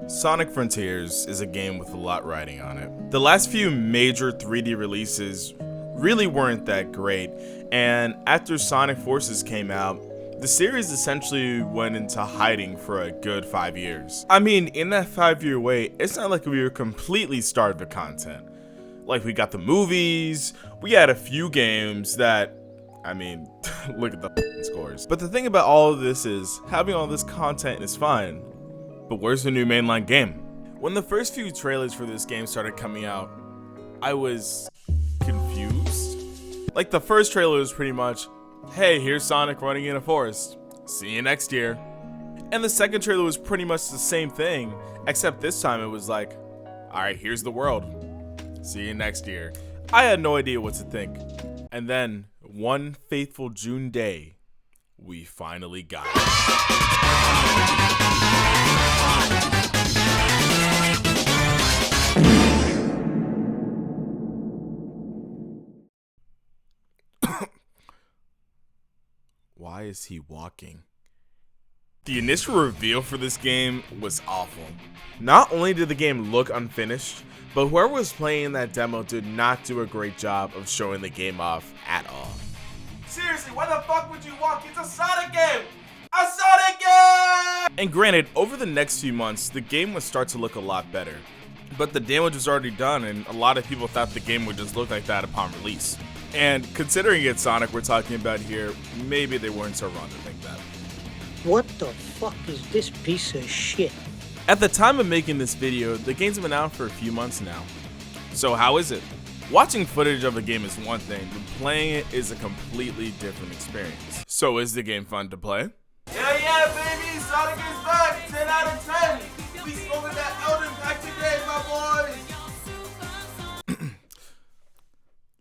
Sonic Frontiers is a game with a lot riding on it. The last few major 3D releases really weren't that great, and after Sonic Forces came out, the series essentially went into hiding for a good 5 years. I mean, in that 5-year wait, it's not like we were completely starved of content. Like, we got the movies, we had a few games that, I mean, look at the scores. But the thing about all of this is, having all this content is fine, but where's the new mainline game? When the first few trailers for this game started coming out, I was confused. Like, the first trailer was pretty much, hey, here's Sonic running in a forest. See you next year. And the second trailer was pretty much the same thing, except this time it was like, alright, here's the world. See you next year. I had no idea what to think. And then, one faithful June day, we finally got it. Why is he walking? The initial reveal for this game was awful. Not only did the game look unfinished, but whoever was playing that demo did not do a great job of showing the game off at all. Seriously, why the fuck would you walk? It's a Sonic game! A Sonic game! And granted, over the next few months, the game would start to look a lot better. But the damage was already done, and a lot of people thought the game would just look like that upon release. And considering it's Sonic we're talking about here, maybe they weren't so wrong to think that. What the fuck is this piece of shit? At the time of making this video, the game's been out for a few months now. So how is it? Watching footage of a game is one thing, but playing it is a completely different experience. So is the game fun to play? Yeah, baby! Sonic is back! 10 out of 10! We smoking that Elden Pack today, my boys!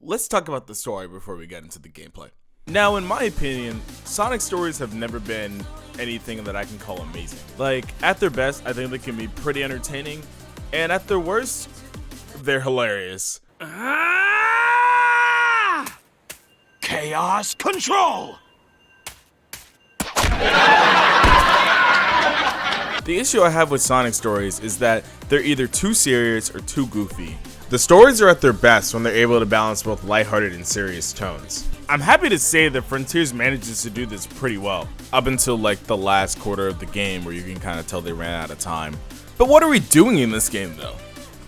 Let's talk about the story before we get into the gameplay. Now, in my opinion, Sonic stories have never been anything that I can call amazing. Like, at their best, I think they can be pretty entertaining, and at their worst, they're hilarious. Chaos Control! The issue I have with Sonic stories is that they're either too serious or too goofy. The stories are at their best when they're able to balance both lighthearted and serious tones. I'm happy to say that Frontiers manages to do this pretty well, up until like the last quarter of the game where you can kind of tell they ran out of time. But what are we doing in this game though?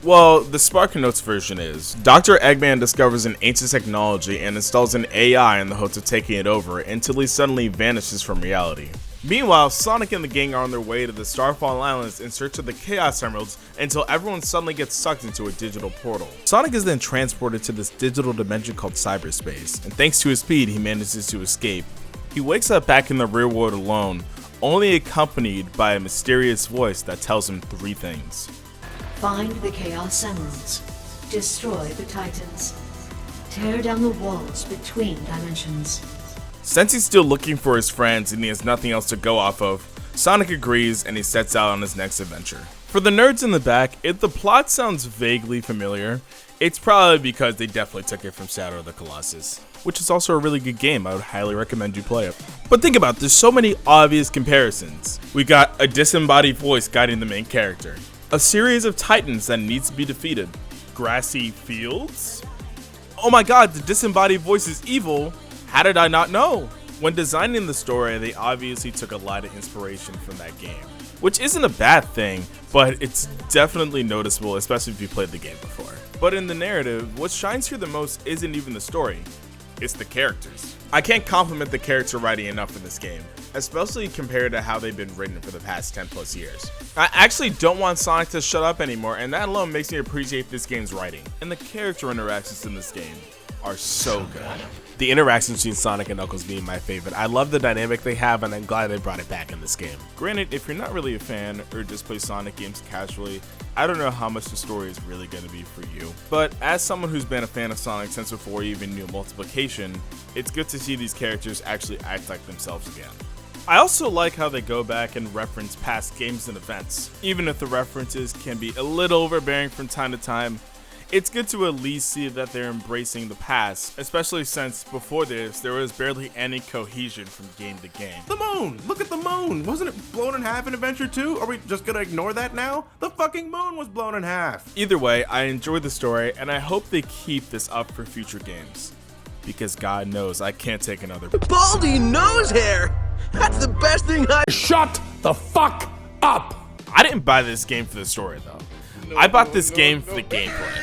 Well, the SparkNotes version is, Dr. Eggman discovers an ancient technology and installs an AI in the hopes of taking it over until he suddenly vanishes from reality. Meanwhile, Sonic and the gang are on their way to the Starfall Islands in search of the Chaos Emeralds until everyone suddenly gets sucked into a digital portal. Sonic is then transported to this digital dimension called cyberspace, and thanks to his speed, he manages to escape. He wakes up back in the real world alone, only accompanied by a mysterious voice that tells him 3 things. Find the Chaos Emeralds. Destroy the Titans. Tear down the walls between dimensions. Since he's still looking for his friends and he has nothing else to go off of, Sonic agrees and he sets out on his next adventure. For the nerds in the back, if the plot sounds vaguely familiar, it's probably because they definitely took it from Shadow of the Colossus, which is also a really good game. I would highly recommend you play it. But think about it, there's so many obvious comparisons. We got a disembodied voice guiding the main character, a series of titans that needs to be defeated, grassy fields? Oh my god, the disembodied voice is evil. How did I not know? When designing the story, they obviously took a lot of inspiration from that game, which isn't a bad thing, but it's definitely noticeable, especially if you played the game before. But in the narrative, what shines here the most isn't even the story, it's the characters. I can't compliment the character writing enough in this game, especially compared to how they've been written for the past 10 plus years. I actually don't want Sonic to shut up anymore, and that alone makes me appreciate this game's writing. And the character interactions in this game are so good. The interactions between Sonic and Knuckles being my favorite. I love the dynamic they have, and I'm glad they brought it back in this game. Granted, if you're not really a fan or just play Sonic games casually, I don't know how much the story is really going to be for you. But as someone who's been a fan of Sonic since before he even knew multiplication, it's good to see these characters actually act like themselves again. I also like how they go back and reference past games and events. Even if the references can be a little overbearing from time to time, It's good to at least see that they're embracing the past, especially since before this, there was barely any cohesion from game to game. The moon! Look at the moon! Wasn't it blown in half in Adventure 2? Are we just gonna ignore that now? The fucking moon was blown in half! Either way, I enjoyed the story, and I hope they keep this up for future games. Because God knows I can't take another. Baldy nose hair! That's the best thing I— Shut the fuck up! I didn't buy this game for the story though. I bought this game for the gameplay.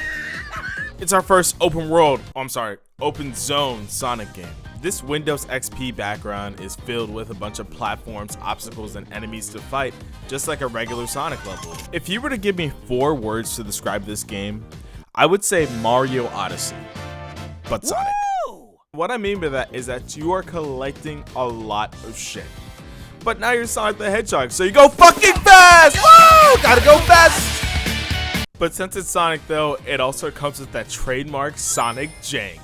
It's our first open zone Sonic game. This Windows XP background is filled with a bunch of platforms, obstacles, and enemies to fight, just like a regular Sonic level. If you were to give me 4 words to describe this game, I would say Mario Odyssey, but Sonic. Woo! What I mean by that is that you are collecting a lot of shit. But now you're Sonic the Hedgehog, so you go fucking fast! Woo! Gotta go fast! But since it's Sonic though, it also comes with that trademark Sonic jank.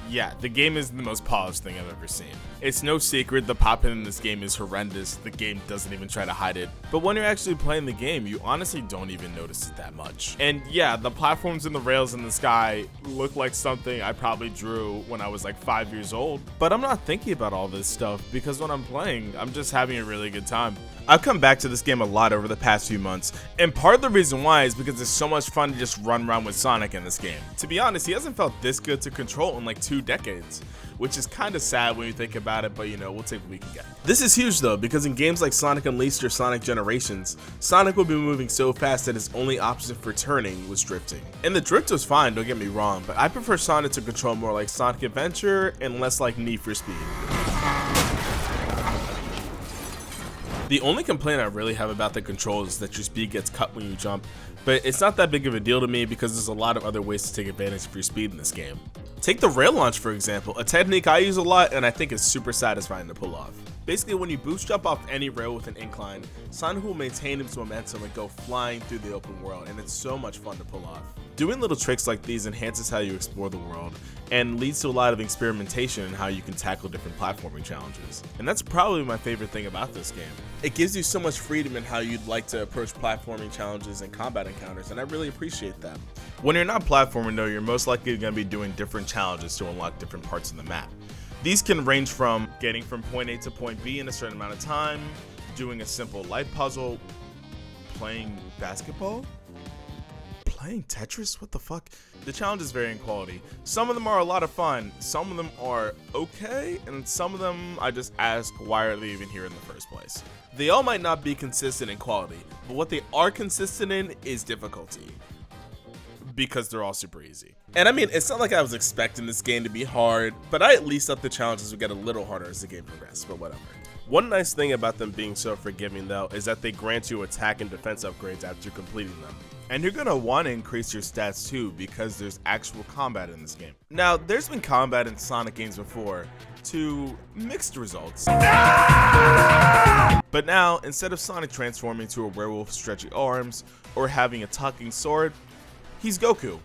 Yeah, the game is the most polished thing I've ever seen. It's no secret the pop-in in this game is horrendous. The game doesn't even try to hide it. But when you're actually playing the game, you honestly don't even notice it that much. And yeah, the platforms and the rails in the sky look like something I probably drew when I was like 5 years old. But I'm not thinking about all this stuff because when I'm playing, I'm just having a really good time. I've come back to this game a lot over the past few months, and part of the reason why is because it's so much fun to just run around with Sonic in this game. To be honest, he hasn't felt this good to control in like 2 decades, which is kind of sad when you think about it, but you know, we'll take what we can get. This is huge though, because in games like Sonic Unleashed or Sonic Generations, Sonic will be moving so fast that his only option for turning was drifting. And the drift was fine, don't get me wrong, but I prefer Sonic to control more like Sonic Adventure and less like Need for Speed. The only complaint I really have about the controls is that your speed gets cut when you jump, but it's not that big of a deal to me because there's a lot of other ways to take advantage of your speed in this game. Take the rail launch for example, a technique I use a lot and I think is super satisfying to pull off. Basically, when you boost jump off any rail with an incline, Sonic will maintain its momentum and go flying through the open world, and it's so much fun to pull off. Doing little tricks like these enhances how you explore the world and leads to a lot of experimentation in how you can tackle different platforming challenges. And that's probably my favorite thing about this game. It gives you so much freedom in how you'd like to approach platforming challenges and combat encounters, and I really appreciate that. When you're not platforming though, you're most likely going to be doing different challenges to unlock different parts of the map. These can range from getting from point A to point B in a certain amount of time, doing a simple life puzzle, playing basketball, playing Tetris, what the fuck? The challenges vary in quality. Some of them are a lot of fun, some of them are okay, and some of them I just ask why are they even here in the first place. They all might not be consistent in quality, but what they are consistent in is difficulty, because they're all super easy. And I mean, it's not like I was expecting this game to be hard, but I at least thought the challenges would get a little harder as the game progressed, but whatever. One nice thing about them being so forgiving though is that they grant you attack and defense upgrades after completing them. And you're gonna want to increase your stats too because there's actual combat in this game. Now, there's been combat in Sonic games before to mixed results. But now, instead of Sonic transforming into a werewolf with stretchy arms or having a talking sword, he's Goku.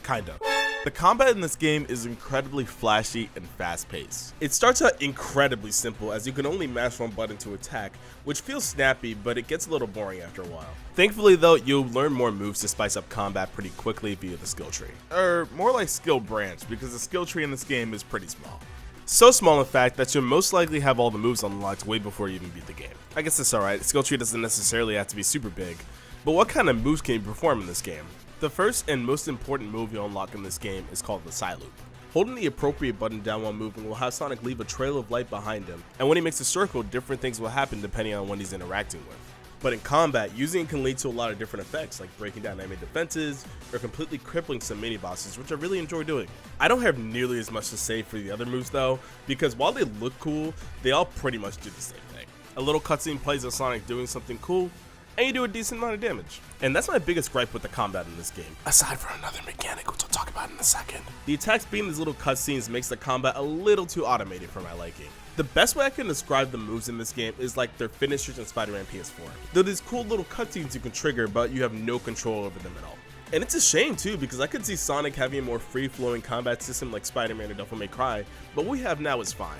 Kinda. The combat in this game is incredibly flashy and fast-paced. It starts out incredibly simple as you can only mash one button to attack, which feels snappy, but it gets a little boring after a while. Thankfully though, you'll learn more moves to spice up combat pretty quickly via the skill tree. Or more like skill branch, because the skill tree in this game is pretty small. So small in fact that you'll most likely have all the moves unlocked way before you even beat the game. I guess it's alright, skill tree doesn't necessarily have to be super big, but what kind of moves can you perform in this game? The first and most important move you'll unlock in this game is called the Psy-Loop. Holding the appropriate button down while moving will have Sonic leave a trail of light behind him, and when he makes a circle, different things will happen depending on what he's interacting with. But in combat, using it can lead to a lot of different effects, like breaking down enemy defenses, or completely crippling some mini-bosses, which I really enjoy doing. I don't have nearly as much to say for the other moves though, because while they look cool, they all pretty much do the same thing. A little cutscene plays of Sonic doing something cool, and you do a decent amount of damage. And that's my biggest gripe with the combat in this game, aside from another mechanic which I'll talk about in a second. The attacks being these little cutscenes makes the combat a little too automated for my liking. The best way I can describe the moves in this game is like their finishers in Spider-Man PS4. They're these cool little cutscenes you can trigger, but you have no control over them at all. And it's a shame too, because I could see Sonic having a more free-flowing combat system like Spider-Man or Devil May Cry, but what we have now is fine.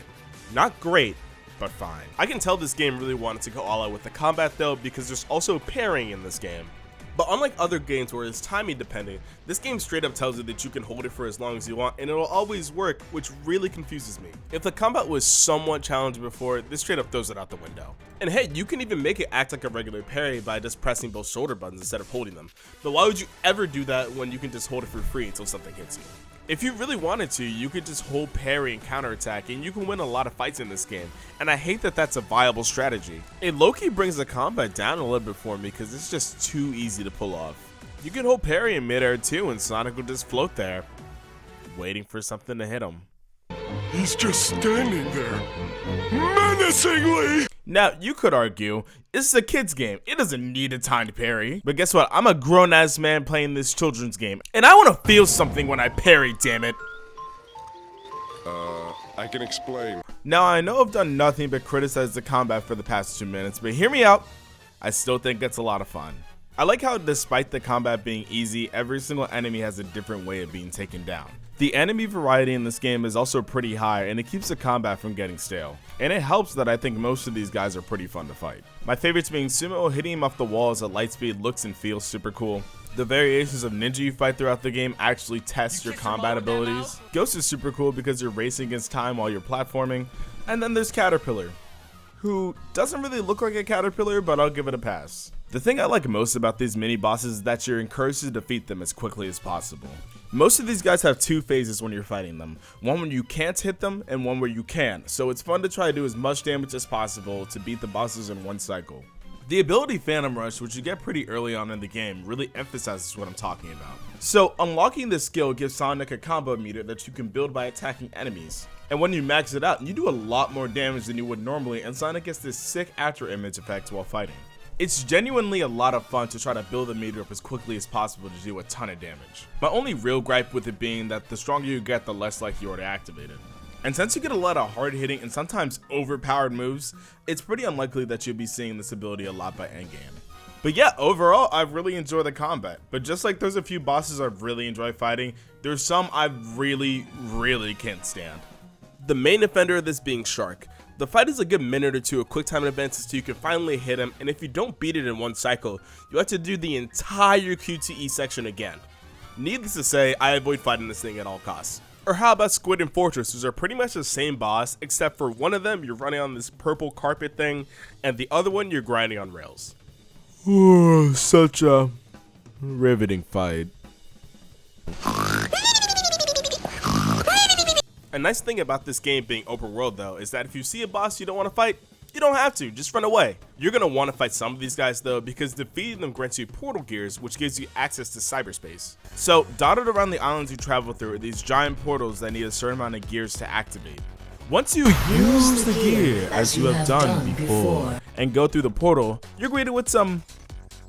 Not great, but fine. I can tell this game really wanted to go all out with the combat though, because there's also parrying in this game. But unlike other games where it's timing dependent, this game straight up tells you that you can hold it for as long as you want and it'll always work, which really confuses me. If the combat was somewhat challenging before, this straight up throws it out the window. And hey, you can even make it act like a regular parry by just pressing both shoulder buttons instead of holding them. But why would you ever do that when you can just hold it for free until something hits you? If you really wanted to, you could just hold parry and counterattack and you can win a lot of fights in this game, and I hate that that's a viable strategy. It low-key brings the combat down a little bit for me because it's just too easy to pull off. You can hold parry in midair too and Sonic will just float there, waiting for something to hit him. He's just standing there, menacingly! Now, you could argue, this is a kid's game, it doesn't need a timed parry. But guess what, I'm a grown-ass man playing this children's game, and I want to feel something when I parry, damn it. I can explain. Now, I know I've done nothing but criticize the combat for the past 2 minutes, but hear me out, I still think it's a lot of fun. I like how despite the combat being easy, every single enemy has a different way of being taken down. The enemy variety in this game is also pretty high and it keeps the combat from getting stale. And it helps that I think most of these guys are pretty fun to fight. My favorites being Sumo hitting him off the walls at light speed looks and feels super cool. The variations of ninja you fight throughout the game actually test your combat abilities. Ghost is super cool because you're racing against time while you're platforming. And then there's Caterpillar, who doesn't really look like a caterpillar, but I'll give it a pass. The thing I like most about these mini bosses is that you're encouraged to defeat them as quickly as possible. Most of these guys have 2 phases when you're fighting them, one where you can't hit them and one where you can, so it's fun to try to do as much damage as possible to beat the bosses in one cycle. The ability Phantom Rush, which you get pretty early on in the game, really emphasizes what I'm talking about. So unlocking this skill gives Sonic a combo meter that you can build by attacking enemies. And when you max it out, you do a lot more damage than you would normally, and Sonic gets this sick after image effect while fighting. It's genuinely a lot of fun to try to build the meter up as quickly as possible to do a ton of damage. My only real gripe with it being that the stronger you get, the less likely you are to activate it. And since you get a lot of hard hitting and sometimes overpowered moves, it's pretty unlikely that you'll be seeing this ability a lot by endgame. But yeah, overall, I really enjoy the combat. But just like there's a few bosses I really enjoy fighting, there's some I really can't stand. The main offender of this being Shark. The fight is a good minute or 2 of quick time advances so you can finally hit him, and if you don't beat it in one cycle, you have to do the entire QTE section again. Needless to say, I avoid fighting this thing at all costs. Or how about Squid and Fortress, which are pretty much the same boss, except for one of them you're running on this purple carpet thing, and the other one you're grinding on rails. Oh, such a riveting fight. A nice thing about this game being open world though is that if you see a boss you don't want to fight, you don't have to, just run away. You're going to want to fight some of these guys though because defeating them grants you portal gears, which gives you access to cyberspace. So dotted around the islands you travel through are these giant portals that need a certain amount of gears to activate. Once you use the gear as you have done before and go through the portal, you're greeted with some,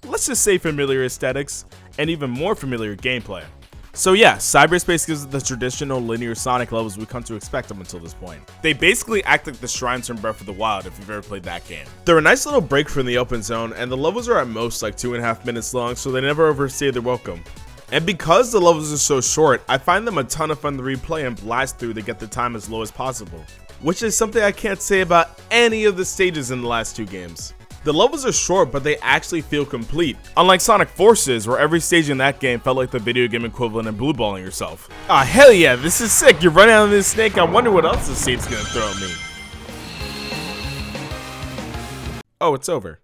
let's just say, familiar aesthetics and even more familiar gameplay. So yeah, cyberspace gives it the traditional linear Sonic levels we come to expect up until this point. They basically act like the shrines from Breath of the Wild if you've ever played that game. They're a nice little break from the open zone, and the levels are at most like 2.5 minutes long, so they never overstay their welcome. And because the levels are so short, I find them a ton of fun to replay and blast through to get the time as low as possible. Which is something I can't say about any of the stages in the last 2 games. The levels are short, but they actually feel complete. Unlike Sonic Forces, where every stage in that game felt like the video game equivalent of blue balling yourself. Ah, hell yeah, this is sick. You're running on this snake. I wonder what else this state's gonna throw at me. Oh, it's over.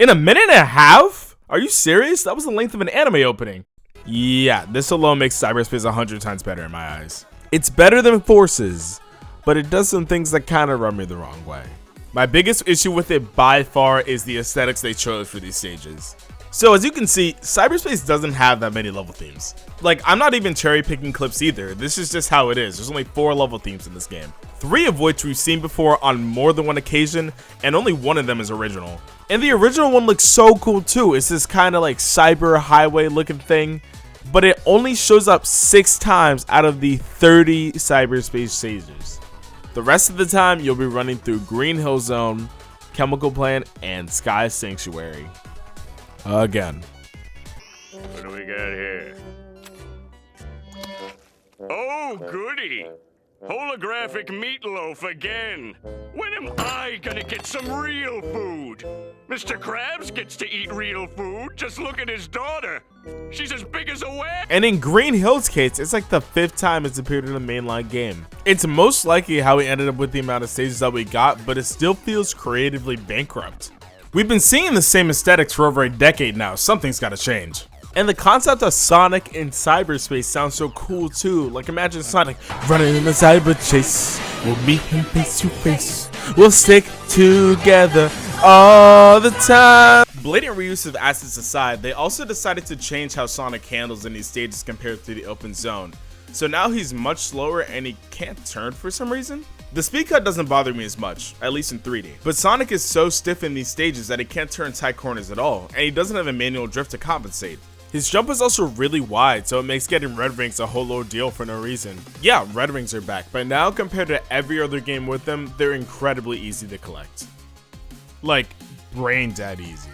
In a minute and a half? Are you serious? That was the length of an anime opening. Yeah, this alone makes cyberspace 100 times better in my eyes. It's better than Forces, but it does some things that kind of rub me the wrong way. My biggest issue with it by far is the aesthetics they chose for these stages. So as you can see, cyberspace doesn't have that many level themes. Like, I'm not even cherry picking clips either, this is just how it is. There's only 4 level themes in this game, 3 of which we've seen before on more than one occasion, and only one of them is original. And the original one looks so cool too. It's this kind of like cyber highway looking thing, but it only shows up 6 times out of the 30 cyberspace stages. The rest of the time, you'll be running through Green Hill Zone, Chemical Plant, and Sky Sanctuary. Again. What do we got here? Oh, goody! Holographic meatloaf again. When am I gonna get some real food? Mr. Krabs gets to eat real food. Just look at his daughter. She's as big as a whale. And in Green Hill's case, it's like the 5th time it's appeared in a mainline game. It's most likely how we ended up with the amount of stages that we got, but it still feels creatively bankrupt. We've been seeing the same aesthetics for over a decade now. Something's gotta change. And the concept of Sonic in cyberspace sounds so cool too. Like imagine Sonic running in a cyber chase. We'll meet him face to face. We'll stick together all the time. Blatant reuse of assets aside, they also decided to change how Sonic handles in these stages compared to the open zone. So now he's much slower and he can't turn for some reason. The speed cut doesn't bother me as much, at least in 3D. But Sonic is so stiff in these stages that he can't turn tight corners at all, and he doesn't have a manual drift to compensate. His jump is also really wide, so it makes getting red rings a whole ordeal for no reason. Yeah, red rings are back, but now compared to every other game with them, they're incredibly easy to collect. Like, brain dead easy.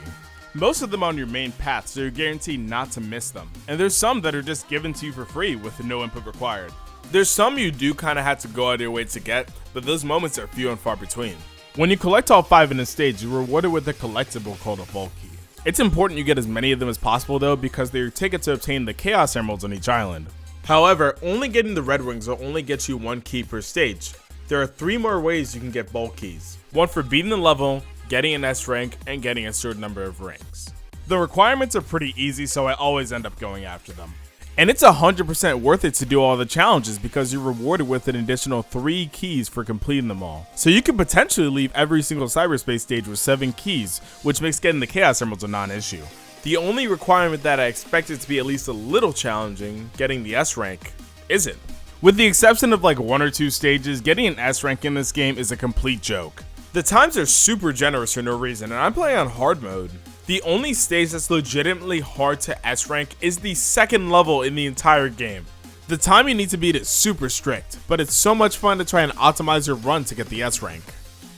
Most of them on your main path, so you're guaranteed not to miss them. And there's some that are just given to you for free with no input required. There's some you do kind of have to go out of your way to get, but those moments are few and far between. When you collect all 5 in a stage, you're rewarded with a collectible called a Vault Key. It's important you get as many of them as possible though, because they're your ticket to obtain the Chaos Emeralds on each island. However, only getting the red rings will only get you 1 key per stage. There are 3 more ways you can get bulk keys. One for beating the level, getting an S rank, and getting a certain number of rings. The requirements are pretty easy, so I always end up going after them. And it's 100% worth it to do all the challenges because you're rewarded with an additional 3 keys for completing them all. So you could potentially leave every single cyberspace stage with 7 keys, which makes getting the Chaos Emeralds a non-issue. The only requirement that I expected to be at least a little challenging, getting the S rank, isn't. With the exception of like 1 or 2 stages, getting an S rank in this game is a complete joke. The times are super generous for no reason, and I'm playing on hard mode. The only stage that's legitimately hard to S rank is the 2nd level in the entire game. The time you need to beat is super strict, but it's so much fun to try and optimize your run to get the S rank.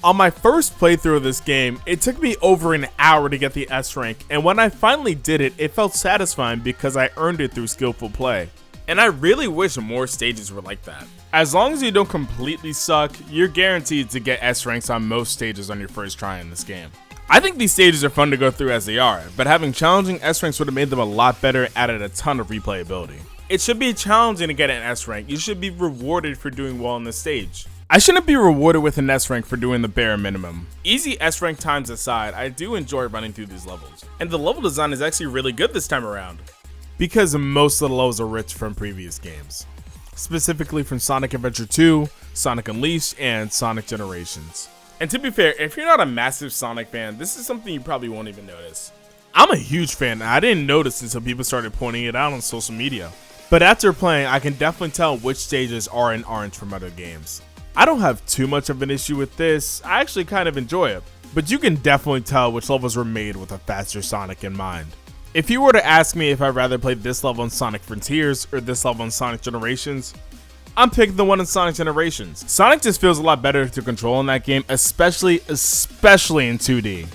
On my first playthrough of this game, it took me over an hour to get the S rank, and when I finally did it, it felt satisfying because I earned it through skillful play. And I really wish more stages were like that. As long as you don't completely suck, you're guaranteed to get S ranks on most stages on your first try in this game. I think these stages are fun to go through as they are, but having challenging S ranks would have made them a lot better and added a ton of replayability. It should be challenging to get an S rank. You should be rewarded for doing well on this stage. I shouldn't be rewarded with an S rank for doing the bare minimum. Easy S rank times aside, I do enjoy running through these levels. And the level design is actually really good this time around, because most of the levels are rich from previous games. Specifically from Sonic Adventure 2, Sonic Unleashed, and Sonic Generations. And to be fair, if you're not a massive Sonic fan, this is something you probably won't even notice. I'm a huge fan, and I didn't notice until people started pointing it out on social media. But after playing, I can definitely tell which stages are and aren't from other games. I don't have too much of an issue with this, I actually kind of enjoy it. But you can definitely tell which levels were made with a faster Sonic in mind. If you were to ask me if I'd rather play this level in Sonic Frontiers or this level in Sonic Generations, I'm picking the one in Sonic Generations. Sonic just feels a lot better to control in that game, especially in 2D.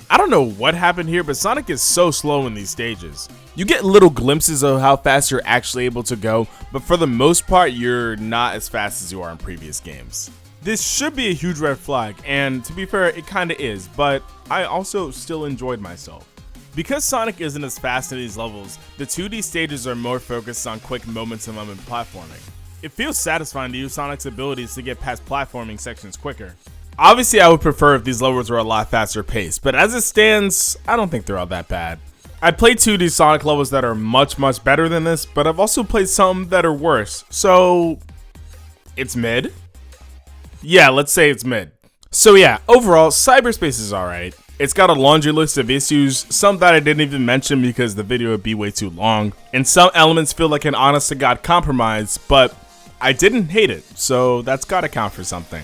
I don't know what happened here, but Sonic is so slow in these stages. You get little glimpses of how fast you're actually able to go, but for the most part, you're not as fast as you are in previous games. This should be a huge red flag, and to be fair, it kinda is, but I also still enjoyed myself. Because Sonic isn't as fast in these levels, the 2D stages are more focused on quick moment-to-moment platforming. It feels satisfying to use Sonic's abilities to get past platforming sections quicker. Obviously, I would prefer if these levels were a lot faster paced, but as it stands, I don't think they're all that bad. I played 2D Sonic levels that are much better than this, but I've also played some that are worse, so it's mid? Yeah, let's say it's mid. So yeah, overall, Cyberspace is alright. It's got a laundry list of issues, some that I didn't even mention because the video would be way too long, and some elements feel like an honest-to-God compromise, but I didn't hate it, so that's gotta count for something.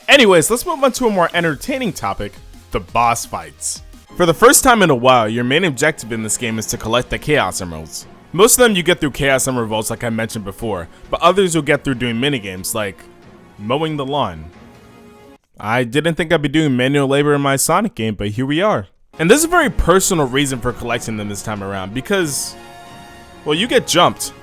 Anyways, let's move on to a more entertaining topic, the boss fights. For the first time in a while, your main objective in this game is to collect the Chaos Emeralds. Most of them you get through Chaos Emerald vaults like I mentioned before, but others you'll get through doing minigames like mowing the lawn. I didn't think I'd be doing manual labor in my Sonic game, but here we are. And there's a very personal reason for collecting them this time around, because, well, you get jumped.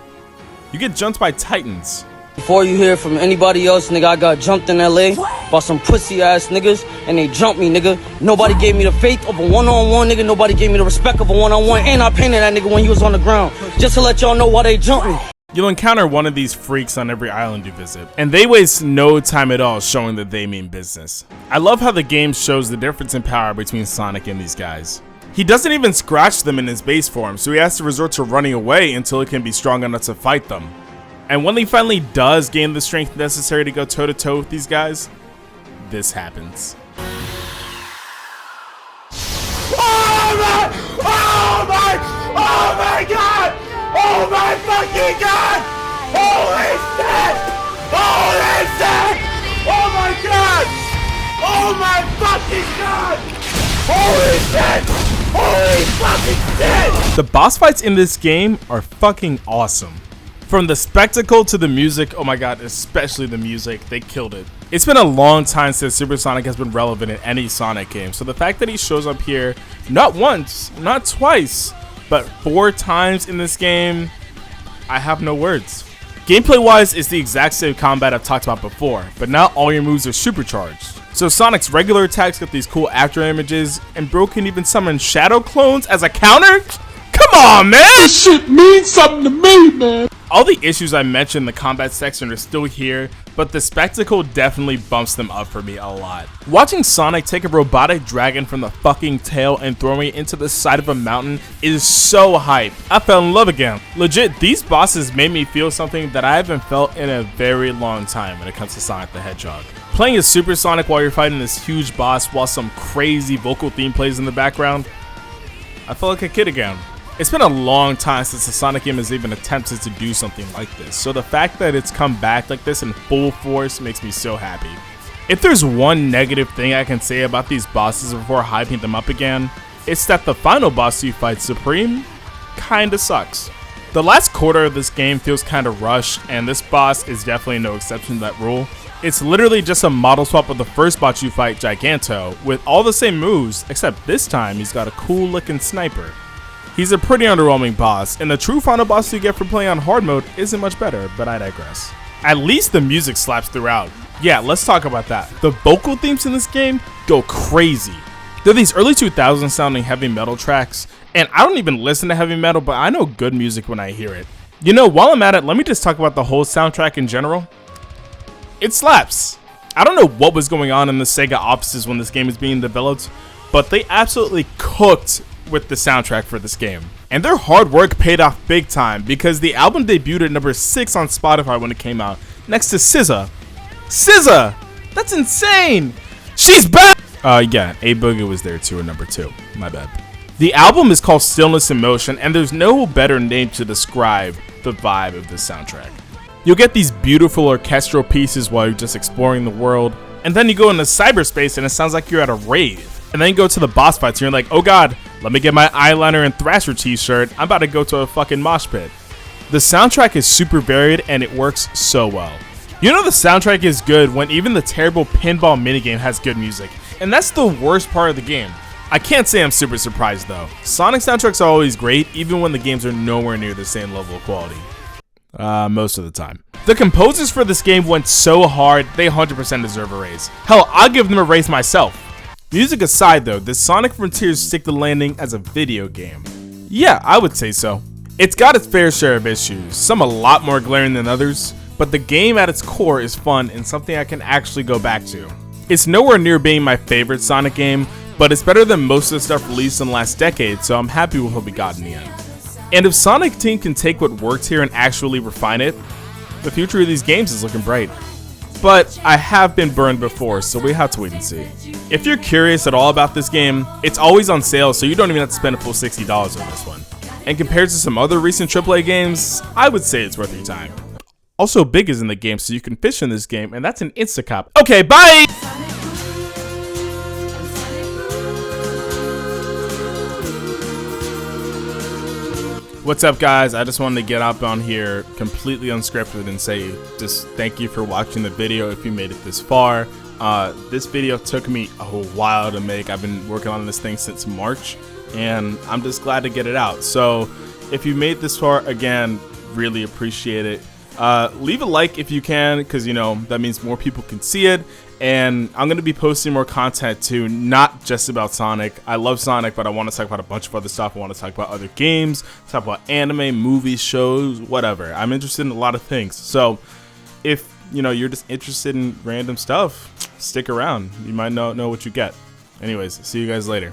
You get jumped by Titans. Before you hear from anybody else, nigga, I got jumped in LA by some pussy ass niggas, and they jumped me, nigga. Nobody gave me the faith of a one-on-one, nigga. Nobody gave me the respect of a one-on-one, and I painted that nigga when he was on the ground, just to let y'all know why they jumped me. You'll encounter one of these freaks on every island you visit, and they waste no time at all showing that they mean business. I love how the game shows the difference in power between Sonic and these guys. He doesn't even scratch them in his base form, so he has to resort to running away until he can be strong enough to fight them. And when he finally does gain the strength necessary to go toe-to-toe with these guys, this happens. Oh my god! Oh my fucking god! Holy shit! Holy shit! Oh my god! Oh my fucking god! Holy shit! Holy fucking shit! The boss fights in this game are fucking awesome. From the spectacle to the music, oh my god, especially the music, they killed it. It's been a long time since Super Sonic has been relevant in any Sonic game, so the fact that he shows up here not once, not twice, but 4 times in this game, I have no words. Gameplay wise, it's the exact same combat I've talked about before, but now all your moves are supercharged. So Sonic's regular attacks get these cool after images, and Bro can even summon shadow clones as a counter? Come on, man! This shit means something to me, man! All the issues I mentioned in the combat section are still here, but the spectacle definitely bumps them up for me a lot. Watching Sonic take a robotic dragon from the fucking tail and throw it into the side of a mountain is so hype. I fell in love again. Legit, these bosses made me feel something that I haven't felt in a very long time when it comes to Sonic the Hedgehog. Playing as Super Sonic while you're fighting this huge boss while some crazy vocal theme plays in the background, I felt like a kid again. It's been a long time since the Sonic game has even attempted to do something like this, so the fact that it's come back like this in full force makes me so happy. If there's one negative thing I can say about these bosses before hyping them up again, it's that the final boss you fight, Supreme, kinda sucks. The last quarter of this game feels kinda rushed, and this boss is definitely no exception to that rule. It's literally just a model swap of the first boss you fight, Giganto, with all the same moves, except this time he's got a cool looking sniper. He's a pretty underwhelming boss, and the true final boss you get for playing on hard mode isn't much better, but I digress. At least the music slaps throughout. Yeah, let's talk about that. The vocal themes in this game go crazy. They're these early 2000s sounding heavy metal tracks, and I don't even listen to heavy metal, but I know good music when I hear it. You know, while I'm at it, let me just talk about the whole soundtrack in general. It slaps. I don't know what was going on in the Sega offices when this game is being developed, but they absolutely cooked with the soundtrack for this game. And their hard work paid off big time, because the album debuted at number 6 on Spotify when it came out, next to SZA. SZA! That's insane! She's back! Yeah, A-Boogie was there too at number 2. My bad. The album is called Stillness in Motion, and there's no better name to describe the vibe of this soundtrack. You'll get these beautiful orchestral pieces while you're just exploring the world, and then you go into cyberspace and it sounds like you're at a rave. And then you go to the boss fights and you're like, oh god, let me get my eyeliner and Thrasher t-shirt, I'm about to go to a fucking mosh pit. The soundtrack is super varied and it works so well. You know the soundtrack is good when even the terrible pinball minigame has good music, and that's the worst part of the game. I can't say I'm super surprised though. Sonic soundtracks are always great, even when the games are nowhere near the same level of quality. Most of the time. The composers for this game went so hard, they 100% deserve a raise. Hell, I'll give them a raise myself. Music aside though, does Sonic Frontiers stick the landing as a video game? Yeah, I would say so. It's got its fair share of issues, some a lot more glaring than others, but the game at its core is fun and something I can actually go back to. It's nowhere near being my favorite Sonic game, but it's better than most of the stuff released in the last decade, so I'm happy with what we got in the end. And if Sonic Team can take what worked here and actually refine it, the future of these games is looking bright. But I have been burned before, so we have to wait and see. If you're curious at all about this game, it's always on sale, so you don't even have to spend a full $60 on this one. And compared to some other recent AAA games, I would say it's worth your time. Also, Big is in the game, so you can fish in this game, and that's an Instacop. Okay, bye! What's up guys, I just wanted to get up on here completely unscripted and say just thank you for watching the video if you made it this far. This video took me a while to make. I've been working on this thing since March and I'm just glad to get it out. So if you made this far, again, really appreciate it. Leave a like if you can, because, you know, that means more people can see it. And I'm going to be posting more content too, not just about Sonic. I love Sonic, but I want to talk about a bunch of other stuff. I want to talk about other games, talk about anime, movies, shows, whatever. I'm interested in a lot of things. So if, you know, you're just interested in random stuff, stick around. You might not know what you get. Anyways, see you guys later.